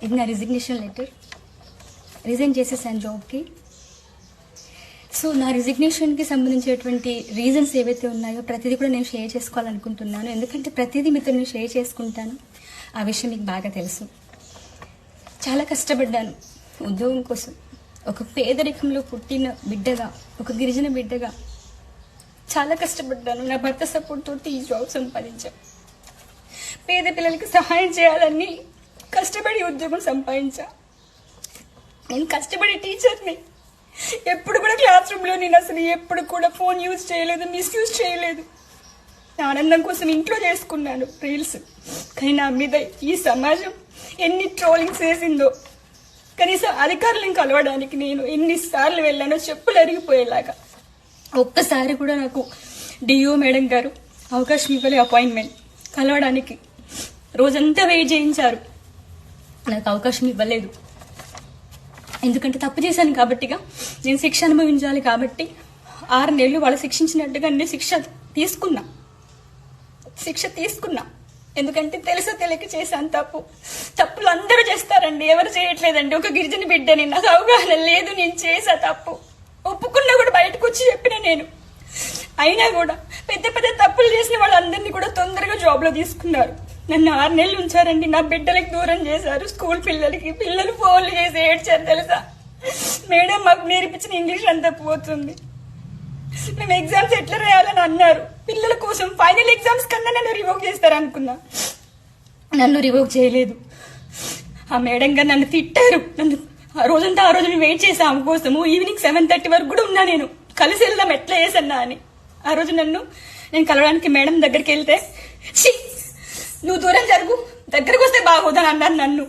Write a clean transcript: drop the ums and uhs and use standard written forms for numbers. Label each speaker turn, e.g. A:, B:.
A: ఇది నా resignation letter. Resign చేసేసాను జాబ్కి. సో నా రిజిగ్నేషన్కి సంబంధించినటువంటి రీజన్స్ ఏవైతే ఉన్నాయో ప్రతిదీ కూడా నేను షేర్ చేసుకోవాలనుకుంటున్నాను. ఎందుకంటే ప్రతిదీ మీతో నేను షేర్ చేసుకుంటాను. ఆ విషయం మీకు బాగా తెలుసు. చాలా కష్టపడ్డాను ఉద్యోగం కోసం. ఒక పేదరికంలో పుట్టిన బిడ్డగా, ఒక గిరిజన బిడ్డగా చాలా కష్టపడ్డాను. నా భర్త సపోర్ట్ తోటి ఈ జాబ్ సంపాదించాను. పేద పిల్లలకి సహాయం చేయాలని కష్టపడి ఉద్యోగం సంపాదించా. నేను కష్టపడి టీచర్ని. ఎప్పుడు కూడా క్లాస్ రూమ్లో నేను అసలు ఎప్పుడు కూడా ఫోన్ యూజ్ చేయలేదు, మిస్యూజ్ చేయలేదు. ఆనందం కోసం ఇంట్లో చేసుకున్నాను రీల్స్. కానీ నా మీద ఈ సమాజం ఎన్ని ట్రోలింగ్స్ వేసిందో. కనీసం అధికారులను కలవడానికి నేను ఎన్నిసార్లు వెళ్ళానో చెప్పులు అరిగిపోయేలాగా. ఒక్కసారి కూడా నాకు డిఓ మేడం గారు అవకాశం ఇవ్వలే అపాయింట్మెంట్ కలవడానికి. రోజంతా వెయిట్ చేయించారు, నాకు అవకాశం ఇవ్వలేదు. ఎందుకంటే తప్పు చేశాను కాబట్టిగా, నేను శిక్ష అనుభవించాలి కాబట్టి 6 నెలలు వాళ్ళు శిక్షించినట్టుగా నేను శిక్ష తీసుకున్నా. ఎందుకంటే తెలుసో తెలియక చేశాను తప్పులు అందరూ చేస్తారండి, ఎవరు చేయట్లేదండి. ఒక గిరిజన బిడ్డని, నాకు అవగాహన లేదు, నేను చేసా తప్పు. ఒప్పుకున్నా కూడా బయటకు వచ్చి చెప్పిన నేను. అయినా కూడా పెద్ద పెద్ద తప్పులు చేసిన వాళ్ళందరినీ కూడా తొందరగా జాబ్లో తీసుకున్నారు. నన్ను 6 నెలలు ఉంచారండి. నా బిడ్డలకి దూరం చేశారు. స్కూల్ పిల్లలు ఫోన్లు చేసి ఏడ్చారు తెలుసా. మేడం మాకు నేర్పించిన ఇంగ్లీష్ అంతా పోతుంది, మేము ఎగ్జామ్స్ ఎట్లా రాయాలని అన్నారు. పిల్లల కోసం ఫైనల్ ఎగ్జామ్స్ కన్నా నన్ను రివోక్ చేస్తారనుకున్నా. నన్ను రివోక్ చేయలేదు. ఆ మేడం గారు నన్ను తిట్టారు. ఆ రోజు వెయిట్ చేసా ఆమె కోసము. ఈవినింగ్ 7:30 వరకు కూడా ఉన్నా నేను. కలిసి వెళ్దాం ఎట్లా చేసన్నా అని. ఆ రోజు నేను కలవడానికి మేడం దగ్గరికి వెళ్తే, నువ్వు దూరం జరుగు, దగ్గరకు వస్తే బాగోదని అన్నారు నన్ను.